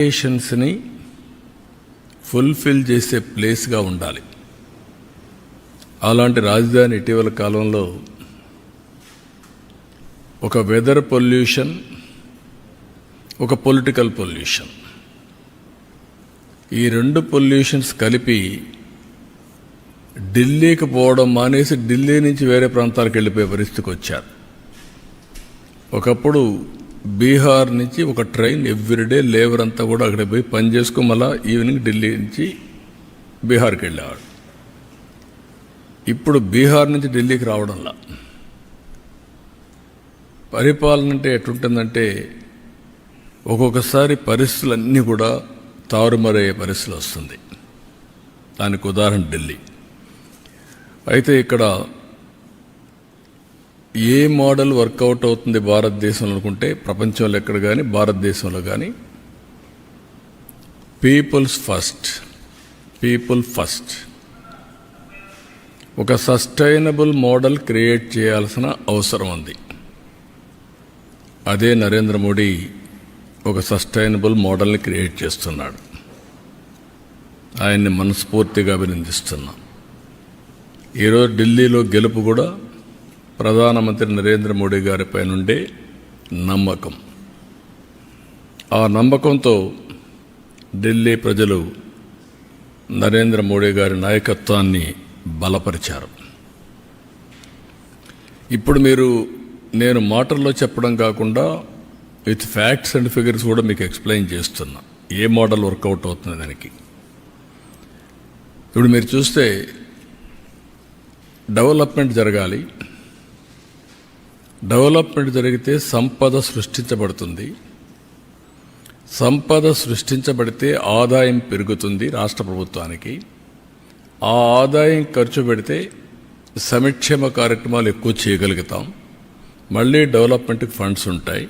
ఎక్స్పెక్టేషన్స్ని fulfil చేసే ప్లేస్గా ఉండాలి. అలాంటి రాజధాని ఇటీవల కాలంలో ఒక వెదర్ పొల్యూషన్, ఒక పొలిటికల్ పొల్యూషన్, ఈ రెండు పొల్యూషన్స్ కలిపి ఢిల్లీకి పోవడం మానేసి ఢిల్లీ నుంచి వేరే ప్రాంతాలకు వెళ్ళిపోయే పరిస్థితికి వచ్చారు. ఒకప్పుడు బీహార్ నుంచి ఒక ట్రైన్ ఎవ్రీడే లేబర్ అంతా కూడా అక్కడ పోయి పని చేసుకుని మళ్ళా ఈవినింగ్ ఢిల్లీ నుంచి బీహార్కి వెళ్ళేవాడు. ఇప్పుడు బీహార్ నుంచి ఢిల్లీకి రావడంలా పరిపాలన అంటే ఎటుంటుందంటే ఒక్కొక్కసారి పరిస్థితులన్నీ కూడా తారుమారయ్యే పరిస్థితులు వస్తుంది. దానికి ఉదాహరణ ఢిల్లీ. అయితే ఇక్కడ ఏ మోడల్ వర్కౌట్ అవుతుంది భారతదేశంలో అనుకుంటే ప్రపంచంలో ఎక్కడ కానీ భారతదేశంలో కానీ పీపుల్స్ ఫస్ట్, పీపుల్ ఫస్ట్, ఒక సస్టైనబుల్ మోడల్ క్రియేట్ చేయాల్సిన అవసరం ఉంది. అదే నరేంద్ర మోడీ ఒక సస్టైనబుల్ మోడల్ని క్రియేట్ చేస్తున్నాడు. ఆయన్ని మనస్ఫూర్తిగా అభినందిస్తున్నాం. ఈరోజు ఢిల్లీలో గెలుపు కూడా ప్రధానమంత్రి నరేంద్ర మోడీ గారిపై నుండే నమ్మకం. ఆ నమ్మకంతో ఢిల్లీ ప్రజలు నరేంద్ర మోడీ గారి నాయకత్వాన్ని బలపరిచారు. ఇప్పుడు నేను మాటల్లో చెప్పడం కాకుండా విత్ ఫ్యాక్ట్స్ అండ్ ఫిగర్స్ కూడా మీకు ఎక్స్ప్లెయిన్ చేస్తున్నా ఏ మోడల్ వర్కౌట్ అవుతుంది దానికి. ఇప్పుడు మీరు చూస్తే డెవలప్మెంట్ జరగాలి. డెవలప్మెంట్ జరిగితే సంపద సృష్టించబడుతుంది. సంపద సృష్టించబడితే ఆదాయం పెరుగుతుంది రాష్ట్ర ప్రభుత్వానికి. ఆ ఆదాయం ఖర్చు పెడితే సంక్షేమ కార్యక్రమాలు ఎక్కువ చేయగలుగుతాం. మళ్ళీ డెవలప్మెంట్కి ఫండ్స్ ఉంటాయి.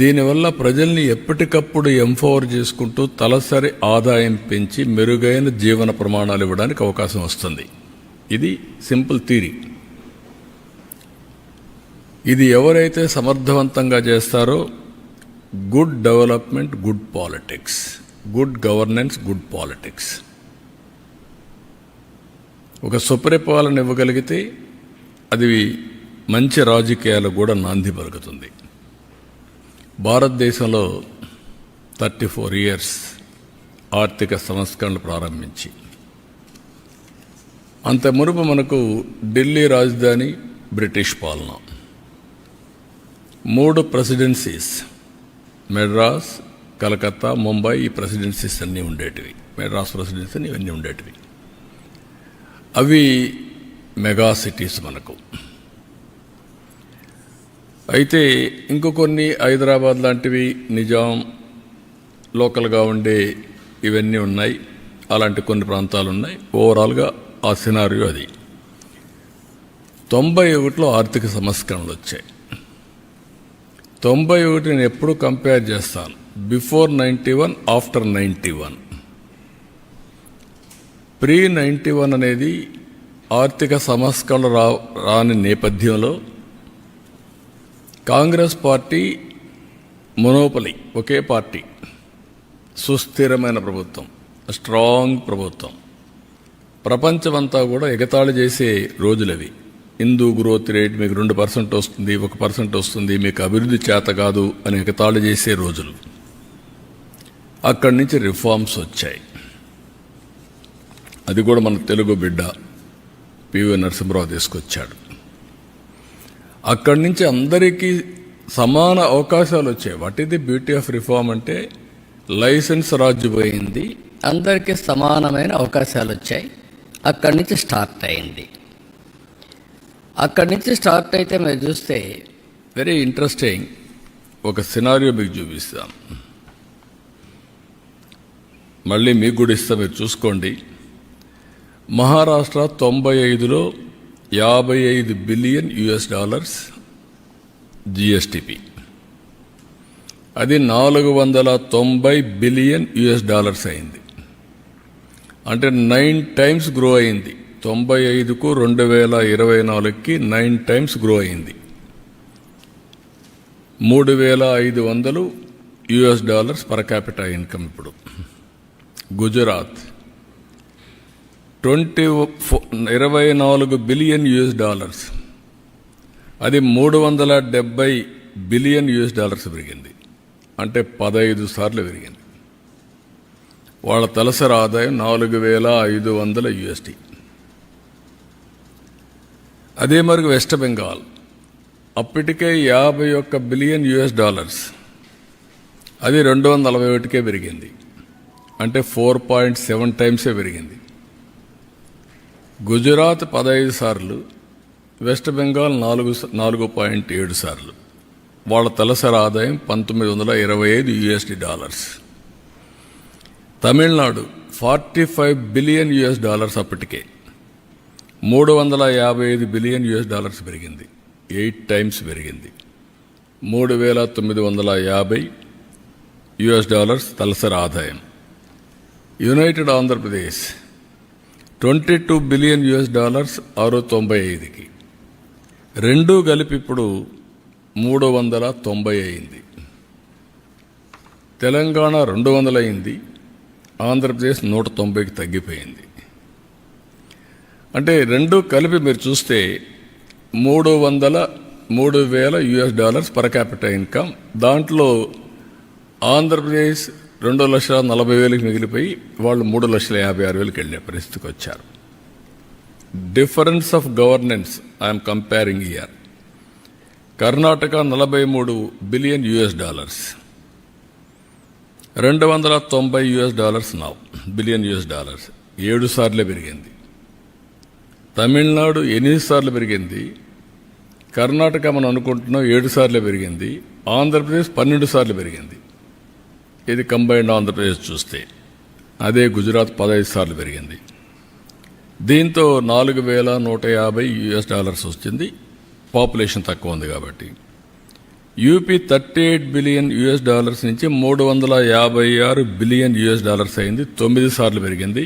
దీనివల్ల ప్రజల్ని ఎప్పటికప్పుడు ఎంపవర్ చేసుకుంటూ తలసరి ఆదాయం పెంచి మెరుగైన జీవన ప్రమాణాలు ఇవ్వడానికి అవకాశం వస్తుంది. ఇది సింపుల్ థియరీ. ఇది ఎవరైతే సమర్థవంతంగా చేస్తారో good development, good politics, good governance, good politics, ఒక సుపరిపాలన ఇవ్వగలిగితే అది మంచి రాజకీయాలు కూడా నాంది పలుకుతుంది. భారతదేశంలో 34 years ఆర్థిక సంస్కరణలు ప్రారంభించి అంత మునుపు మనకు ఢిల్లీ రాజధాని బ్రిటిష్ పాలన, 3 ప్రెసిడెన్సీస్, మెడ్రాస్, కలకత్తా, ముంబై, ఈ ప్రెసిడెన్సీస్ అన్నీ ఉండేటివి. మెడ్రాస్ ప్రెసిడెన్సీ ఇవన్నీ ఉండేటివి. అవి మెగా సిటీస్ మనకు. అయితే ఇంకో కొన్ని హైదరాబాద్ లాంటివి, నిజాం, లోకల్గా ఉండే ఇవన్నీ ఉన్నాయి. అలాంటి కొన్ని ప్రాంతాలు ఉన్నాయి. ఓవరాల్గా ఆ సినారియో అది. 91లో ఆర్థిక సంస్కరణలు వచ్చాయి. 91 నేను ఎప్పుడు కంపేర్ చేస్తాను, బిఫోర్ 91, ఆఫ్టర్ 91. ప్రీ 91 అనేది ఆర్థిక సంస్కరణలు రాని నేపథ్యంలో కాంగ్రెస్ పార్టీ మొనోపలి, ఒకే పార్టీ, సుస్థిరమైన ప్రభుత్వం, స్ట్రాంగ్ ప్రభుత్వం, ప్రపంచమంతా కూడా ఎగతాళి చేసే రోజులవి. హిందూ గ్రోత్ రేట్ మీకు 2% వస్తుంది, 1% వస్తుంది, మీకు అభివృద్ధి చేత కాదు అని ఎగతాళి చేసే రోజులు. అక్కడి నుంచి రిఫార్మ్స్ వచ్చాయి. అది కూడా మన తెలుగు బిడ్డ పివి నరసింహరావు తీసుకొచ్చాడు. అక్కడి నుంచి అందరికీ సమాన అవకాశాలు వచ్చాయి. What is the beauty of reform అంటే లైసెన్స్ రాజ్యం పోయింది, అందరికీ సమానమైన అవకాశాలు వచ్చాయి. అక్కడి నుంచి స్టార్ట్ అయింది. అక్కడి నుంచి స్టార్ట్ అయితే మీరు చూస్తే వెరీ ఇంట్రెస్టింగ్ ఒక సినారియో మీకు చూపిస్తాను. మళ్ళీ మీకు కూడా ఇస్తా, మీరు చూసుకోండి. మహారాష్ట్ర 95లో $55 billion జిఎస్టిపి, అది $490 billion అయింది. అంటే 9 times గ్రో అయింది. 95కు 2024కి 9 times గ్రో అయింది. 3500 US dollars per capital income. ఇప్పుడు గుజరాత్ 24 బిలియన్ యుఎస్ డాలర్స్, అది 370 బిలియన్ యుఎస్ డాలర్స్ పెరిగింది, అంటే 15 సార్లు పెరిగింది. వాళ్ళ తలసరి ఆదాయం 4,500 యుఎస్డి. అదే మరి వెస్ట్ బెంగాల్ అప్పటికే 51 బిలియన్ యుఎస్ డాలర్స్, అది 241కే పెరిగింది, అంటే 4.7 టైమ్సే పెరిగింది. గుజరాత్ 15 సార్లు, వెస్ట్ బెంగాల్ 4.7 సార్లు. వాళ్ళ తలసరి ఆదాయం 1925 USD dollars. Tamil Nadu 45 billion US dollars, అప్పటికే 355 బిలియన్ యుఎస్ డాలర్స్ పెరిగింది, 8 టైమ్స్ పెరిగింది. 3,950 యుఎస్ డాలర్స్ తలసరి ఆదాయం. United Andhra Pradesh 22 billion US dollars 695కి, రెండూ కలిపి ఇప్పుడు 390 అయింది. తెలంగాణ 200 అయింది, ఆంధ్రప్రదేశ్ 190కి తగ్గిపోయింది. అంటే రెండూ కలిపి మీరు చూస్తే 3,000 US dollars per capital income. దాంట్లో ఆంధ్రప్రదేశ్ 2,40,000కి మిగిలిపోయి వాళ్ళు 3,56,000కి వెళ్ళే పరిస్థితికి వచ్చారు. Difference of governance I'm comparing year. Karnataka 43 billion US dollars, 290 US dollars now billion US dollars, 7 సార్లే పెరిగింది. తమిళనాడు 8 సార్లు పెరిగింది, కర్ణాటక మనం అనుకుంటున్నాం 7 సార్లే పెరిగింది, ఆంధ్రప్రదేశ్ 12 సార్లు పెరిగింది. ఇది కంబైన్డ్ ఆంధ్రప్రదేశ్ చూస్తే. అదే గుజరాత్ 15 సార్లు పెరిగింది. దీంతో 4,150 యుఎస్ డాలర్స్ వచ్చింది, పాపులేషన్ తక్కువ ఉంది కాబట్టి. యూపీ 38 బిలియన్ యుఎస్ డాలర్స్ నుంచి 356 బిలియన్ యుఎస్ డాలర్స్ అయింది, 9 సార్లు పెరిగింది,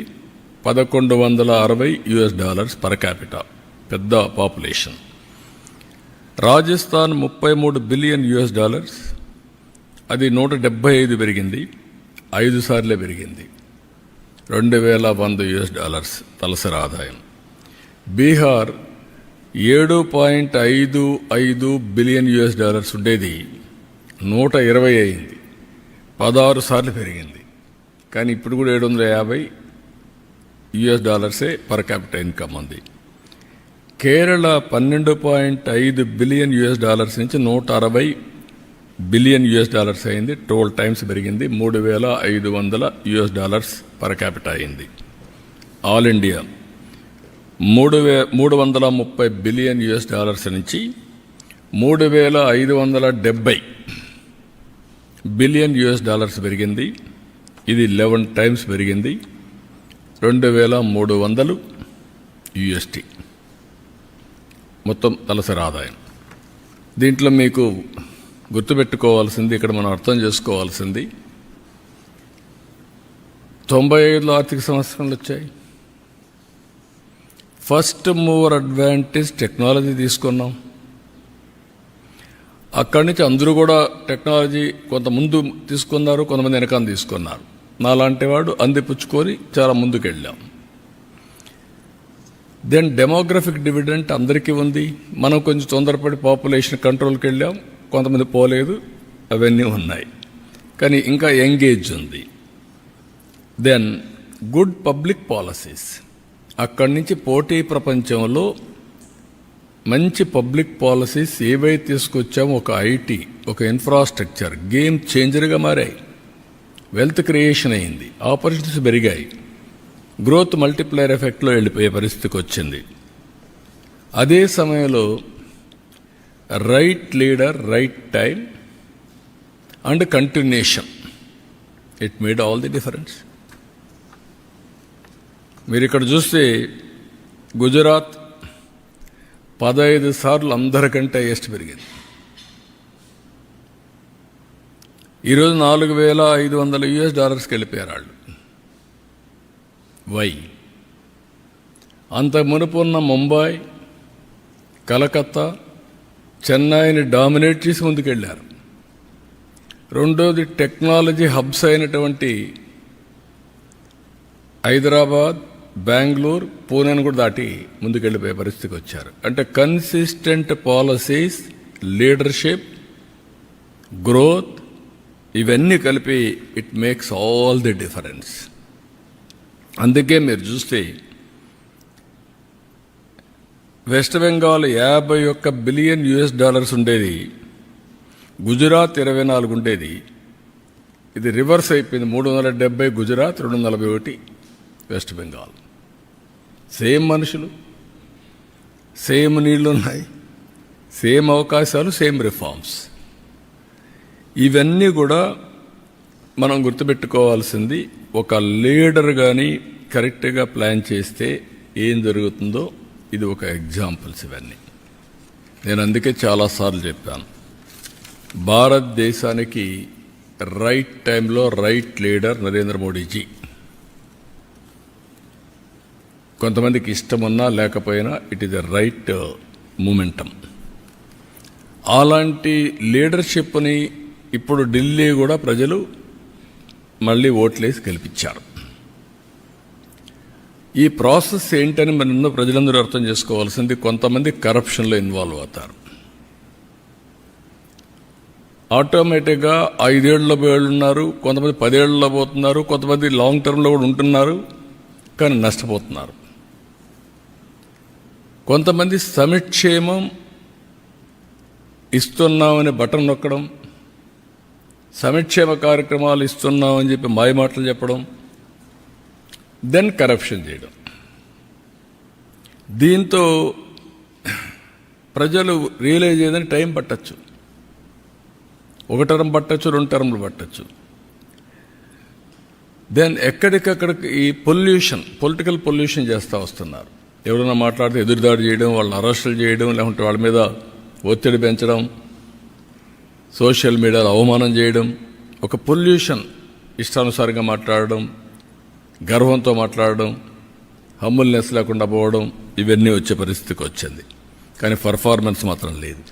1,160 యుఎస్ డాలర్స్ పర్ క్యాపిటా, పెద్ద population. Rajasthan 33 billion US dollars, అది 175 పెరిగింది, 5 సార్లే పెరిగింది, 2,100 యుఎస్ డాలర్స్ తలసరి ఆదాయం. బీహార్ 7.55 బిలియన్ యుఎస్ డాలర్స్ ఉండేది, 120 అయింది, 16 సార్లు పెరిగింది. కానీ ఇప్పుడు కూడా 750 యుఎస్ డాలర్సే పర్ క్యాపిటల్ ఇన్కమ్ ఉంది. కేరళ 12.5 బిలియన్ యుఎస్ డాలర్స్ నుంచి 160 బిలియన్ యుఎస్ డాలర్స్ అయింది, 12 టైమ్స్ పెరిగింది, 3,500 యుఎస్ డాలర్స్ పర్ క్యాపిటల్ అయింది. All India 330 billion US dollars నుంచి 3,570 బిలియన్ యుఎస్ డాలర్స్ పెరిగింది, ఇది 11 టైమ్స్ పెరిగింది, 2,300 యుఎస్టీ మొత్తం తలసరి ఆదాయం. దీంట్లో మీకు గుర్తుపెట్టుకోవాల్సింది, ఇక్కడ మనం అర్థం చేసుకోవాల్సింది, 95లో ఆర్థిక సంవత్సరాలు వచ్చాయి. ఫస్ట్ మూవర్ అడ్వాంటేజ్ టెక్నాలజీ తీసుకున్నాం. అక్కడి నుంచి అందరూ కూడా టెక్నాలజీ కొంత ముందు తీసుకున్నారు, కొంతమంది వెనకాల తీసుకున్నారు. నాలాంటి వాడు అందిపుచ్చుకొని చాలా ముందుకు వెళ్ళాం. దెన్ డెమోగ్రఫిక్ డివిడెంట్ అందరికీ ఉంది. మనం కొంచెం తొందరపడి పాపులేషన్ కంట్రోల్కి వెళ్ళాం, కొంతమంది పోలేదు, అవన్నీ ఉన్నాయి. కానీ ఇంకా ఎంగేజ్ ఉంది. దెన్ గుడ్ పబ్లిక్ పాలసీస్, అక్కడి నుంచి పోటీ ప్రపంచంలో మంచి పబ్లిక్ పాలసీస్ ఏవైతే తీసుకొచ్చామో, ఒక ఐటీ, ఒక ఇన్ఫ్రాస్ట్రక్చర్ గేమ్ చేంజర్గా మారాయి. వెల్త్ క్రియేషన్ అయింది, ఆపర్చునిటీస్ పెరిగాయి, గ్రోత్ మల్టిప్లైయర్ ఎఫెక్ట్లో వెళ్ళిపోయే పరిస్థితికి వచ్చింది. అదే సమయంలో right leader, right time and continuation, it made all the difference. మీరు ఇక్కడ చూస్తే గుజరాత్ 15 సార్లు అందరికంటే హైయెస్ట్ పెరిగింది. ఈరోజు 4,500 యుఎస్ డాలర్స్కి వెళ్ళిపోయారు వాళ్ళు. వై? అంత మునుపున్న ముంబై, కలకత్తా, చెన్నైని డామినేట్ చేసి ముందుకెళ్ళారు. రెండోది టెక్నాలజీ హబ్స్ అయినటువంటి హైదరాబాద్, బెంగళూరు, పూణేను కూడా దాటి ముందుకెళ్ళిపోయే పరిస్థితికి వచ్చారు. అంటే కన్సిస్టెంట్ పాలసీస్, లీడర్షిప్, గ్రోత్, ఇవన్నీ కలిపి it makes all the difference. అందుకే మీరు చూస్తే వెస్ట్ బెంగాల్ 51 బిలియన్ US$ ఉండేది, గుజరాత్ 24 ఉండేది. ఇది రివర్స్ అయిపోయింది. 370 గుజరాత్, 241 వెస్ట్ బెంగాల్. సేమ్ మనుషులు, సేమ్ నీళ్లు ఉన్నాయి, సేమ్ అవకాశాలు, సేమ్ రిఫార్మ్స్. ఇవన్నీ కూడా మనం గుర్తుపెట్టుకోవాల్సింది. ఒక లీడర్ కానీ కరెక్ట్గా ప్లాన్ చేస్తే ఏం జరుగుతుందో ఇది ఒక ఎగ్జాంపుల్స్. ఇవన్నీ నేను అందుకే చాలాసార్లు చెప్పాను, భారతదేశానికి రైట్ టైంలో రైట్ లీడర్ నరేంద్ర మోడీజీ. కొంతమందికి ఇష్టమున్నా లేకపోయినా it is the right momentum. అలాంటి లీడర్షిప్ని ఇప్పుడు ఢిల్లీ కూడా ప్రజలు మళ్ళీ ఓట్లేసి గెలిపించారు. ఈ ప్రాసెస్ ఏంటని మన ప్రజలందరూ అర్థం చేసుకోవాల్సింది. కొంతమంది కరప్షన్లో ఇన్వాల్వ్ అవుతారు. ఆటోమేటిక్గా 5 ఏళ్లలో ఉన్నారు, కొంతమంది 10 ఏళ్లలో పోతున్నారు, కొంతమంది లాంగ్ టర్మ్లో కూడా ఉంటున్నారు, కానీ నష్టపోతున్నారు. కొంతమంది సంక్షేమం ఇస్తున్నామని బటన్ నొక్కడం, సంక్షేమ కార్యక్రమాలు ఇస్తున్నామని చెప్పి మాయమాటలు చెప్పడం, దెన్ కరప్షన్ చేయడం. దీంతో ప్రజలు రియలైజ్ అయ్యేదని టైం పట్టచ్చు. 1 టర్మ్ పట్టచ్చు, 2 టర్మ్లు పట్టచ్చు. దెన్ ఎక్కడికక్కడికి ఈ పొలిటికల్ పొల్యూషన్ చేస్తూ వస్తున్నారు. ఎవరైనా మాట్లాడితే ఎదురుదాడి చేయడం, వాళ్ళని అరెస్టులు చేయడం, లేకుంటే వాళ్ళ మీద ఒత్తిడి పెంచడం, సోషల్ మీడియాలో అవమానం చేయడం, ఒక పొల్యూషన్, ఇష్టానుసారంగా మాట్లాడడం, గర్వంతో మాట్లాడడం, హంబుల్నెస్ లేకుండా పోవడం, ఇవన్నీ వచ్చే పరిస్థితికి వచ్చింది. కానీ పర్ఫార్మెన్స్ మాత్రం లేదు.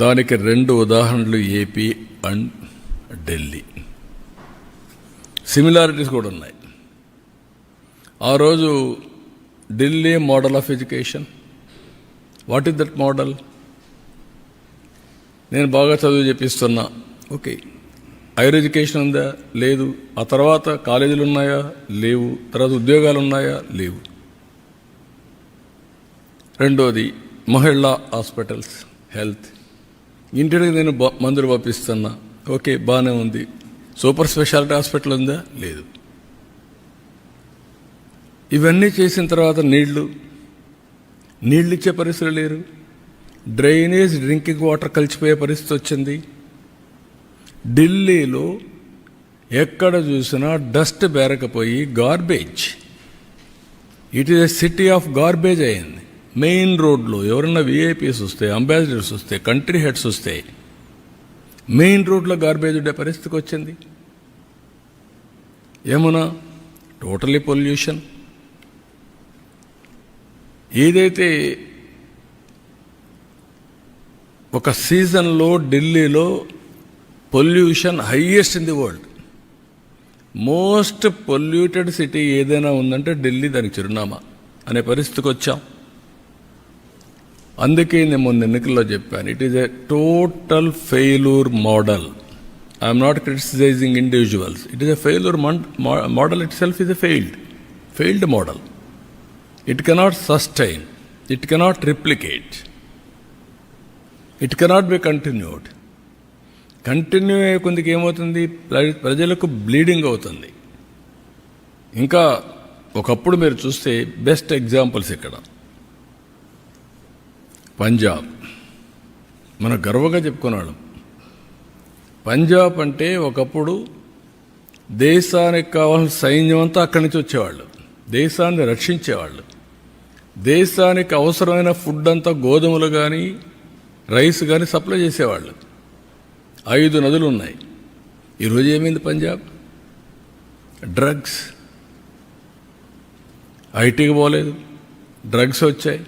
దానికి 2 ఉదాహరణలు ఏపీ అండ్ ఢిల్లీ. సిమిలారిటీస్ కూడా ఉన్నాయి. ఆ రోజు Delhi model of education, what is that model? నేను బాగా చదువు చెప్పిస్తున్నా, ఓకే. హైయర్ ఎడ్యుకేషన్ ఉందా? లేదు. ఆ తర్వాత కాలేజీలు ఉన్నాయా? లేవు. తర్వాత ఉద్యోగాలు ఉన్నాయా? లేవు. రెండోది మహిళా హాస్పిటల్స్, హెల్త్. ఇంటికి నేను మందులు పంపిస్తున్నా, ఓకే, బాగానే ఉంది. సూపర్ స్పెషాలిటీ హాస్పిటల్ ఉందా? లేదు. ఇవన్నీ చేసిన తర్వాత నీళ్లు ఇచ్చే పరిస్థితులు లేరు. డ్రైనేజ్, డ్రింకింగ్ వాటర్ కలిసిపోయే పరిస్థితి వచ్చింది. ఢిల్లీలో ఎక్కడ చూసినా డస్ట్ బేరకపోయి garbage, it is a city of garbage అయింది. మెయిన్ రోడ్లో ఎవరన్నా విఐపీస్ వస్తే, అంబాసిడర్స్ వస్తే, కంట్రీ హెడ్స్ వస్తే మెయిన్ రోడ్లో గార్బేజ్ ఉండే పరిస్థితికి వచ్చింది. Yamuna totally pollution. ఏదైతే ఒక సీజన్లో ఢిల్లీలో pollution highest in the world, most polluted city ఏదైనా ఉందంటే ఢిల్లీ దానికి చిరునామా అనే పరిస్థితికి వచ్చాం. అందుకే నేను మొన్న ఎన్నికల్లో చెప్పాను, it is a total failure model. I'm not criticising individuals. It is a failure model. Itself is a failed model. It cannot sustain, it cannot replicate, it cannot be continued. Continue అయ్యే కొందికి ఏమవుతుంది? ప్రజలకు bleeding అవుతుంది. ఇంకా ఒకప్పుడు మీరు చూస్తే best examples ఇక్కడ పంజాబ్, మనం గర్వంగా చెప్పుకున్నాడు. పంజాబ్ అంటే ఒకప్పుడు దేశానికి కావాల్సిన సైన్యం అంతా అక్కడి నుంచి వచ్చేవాళ్ళు, దేశాన్ని రక్షించేవాళ్ళు. దేశానికి అవసరమైన ఫుడ్ అంతా గోధుమలు కానీ రైస్ కానీ సప్లై చేసేవాళ్ళు. 5 నదులు ఉన్నాయి. ఈరోజు ఏమైంది పంజాబ్? డ్రగ్స్. ఐటీకి పోలేదు, డ్రగ్స్ వచ్చాయి.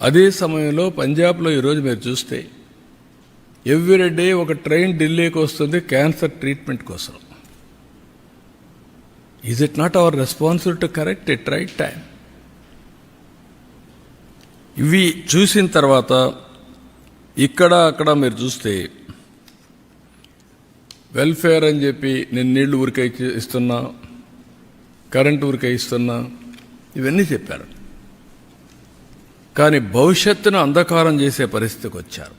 అదే సమయంలో పంజాబ్లో ఈరోజు మీరు చూస్తే ఎవ్రీ డే ఒక ట్రైన్ ఢిల్లీకి వస్తుంది క్యాన్సర్ ట్రీట్మెంట్ కోసం. Is it not our responsibility to correct it right time? ఇవి చూసిన తర్వాత ఇక్కడ అక్కడ మీరు చూస్తే వెల్ఫేర్ అని చెప్పి నేను నీళ్లు ఊరికే ఇస్తున్నా, కరెంటు ఊరికే ఇస్తున్నా, ఇవన్నీ చెప్పారు. కానీ భవిష్యత్తును అంధకారం చేసే పరిస్థితికి వచ్చారు.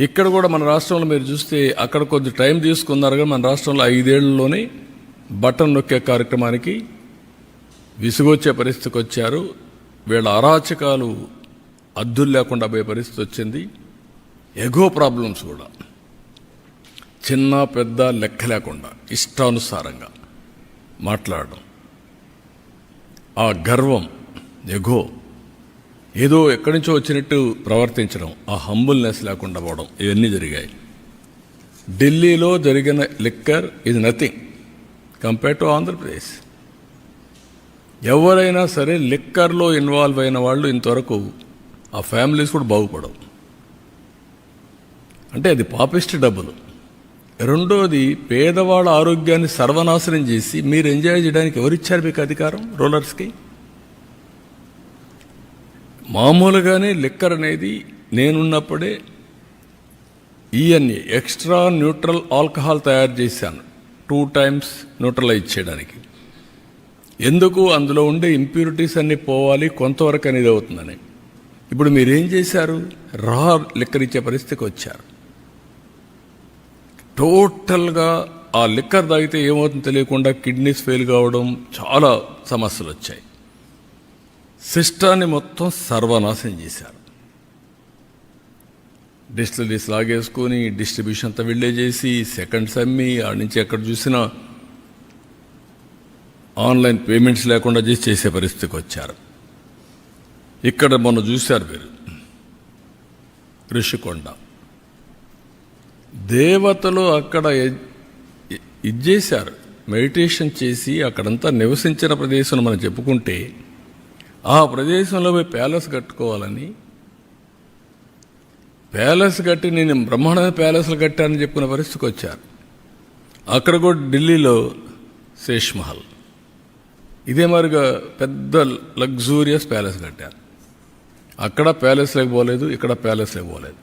ఇక్కడ కూడా మన రాష్ట్రంలో మీరు చూస్తే అక్కడ కొద్ది టైం తీసుకున్నారు, కానీ మన రాష్ట్రంలో 5 ఏళ్లలోనే బటన్ నొక్కే కార్యక్రమానికి విసుగొచ్చే పరిస్థితికి వచ్చారు. వీళ్ళ అరాచకాలు అద్దులు లేకుండా పోయే పరిస్థితి వచ్చింది. ఎగో ప్రాబ్లమ్స్ కూడా చిన్న పెద్ద లెక్క లేకుండా ఇష్టానుసారంగా మాట్లాడడం, ఆ గర్వం, ఎగో, ఏదో ఎక్కడి నుంచో వచ్చినట్టు ప్రవర్తించడం, ఆ హంబుల్నెస్ లేకుండా పోవడం, ఇవన్నీ జరిగాయి. ఢిల్లీలో జరిగిన లిక్కర్ ఇది నథింగ్ కంపేర్ టు ఆంధ్రప్రదేశ్. ఎవరైనా సరే లిక్కర్లో ఇన్వాల్వ్ అయిన వాళ్ళు ఇంతవరకు ఆ ఫ్యామిలీస్ కూడా బాగుపడవు. అంటే అది పాపిస్ట్ డబ్బులు. రెండోది, పేదవాళ్ళ ఆరోగ్యాన్ని సర్వనాశనం చేసి మీరు ఎంజాయ్ చేయడానికి ఎవరిచ్చారు మీకు అధికారం? రూలర్స్కి. మామూలుగానే లిక్కర్ అనేది నేనున్నప్పుడే ఈఎన్ఏ ఎక్స్ట్రా న్యూట్రల్ ఆల్కహాల్ తయారు చేశాను 2 times న్యూట్రలైజ్ చేయడానికి. ఎందుకు? అందులో ఉండే ఇంప్యూరిటీస్ అన్నీ పోవాలి, కొంతవరకు అనేది అవుతుందని. ఇప్పుడు మీరేం చేశారు? రా లిక్కర్ ఇచ్చే పరిస్థితికి వచ్చారు. టోటల్గా ఆ లిక్కర్ తాగితే ఏమవుతుందో తెలియకుండా కిడ్నీస్ ఫెయిల్ కావడం, చాలా సమస్యలు వచ్చాయి. సిస్టాన్ని మొత్తం సర్వనాశనం చేశారు. డిస్టిలరీస్ లాగేసుకొని డిస్ట్రిబ్యూషన్ అంతా వెళ్ళే చేసి సెకండ్స్ అమ్మి ఆడ నుంచి ఎక్కడ చూసినా ఆన్లైన్ పేమెంట్స్ లేకుండా చేసే పరిస్థితికి వచ్చారు. ఇక్కడ మొన్న చూశారు మీరు ఋషికొండ దేవతలు అక్కడ ఇచ్చేశారు. మెడిటేషన్ చేసి అక్కడంతా నివసించిన ప్రదేశం మనం చెప్పుకుంటే ఆ ప్రదేశంలో పోయి ప్యాలెస్ కట్టుకోవాలని, ప్యాలెస్ కట్టి నేను బ్రహ్మాండమైన ప్యాలెస్లు కట్టానని చెప్పుకునే పరిస్థితికి వచ్చారు. అక్కడ కూడా ఢిల్లీలో శేష్ మహల్ ఇదే మరిగా పెద్ద లగ్జూరియస్ ప్యాలెస్ కట్టారు. అక్కడ ప్యాలెస్లోకి పోలేదు, ఇక్కడ ప్యాలెస్లోకి పోలేదు.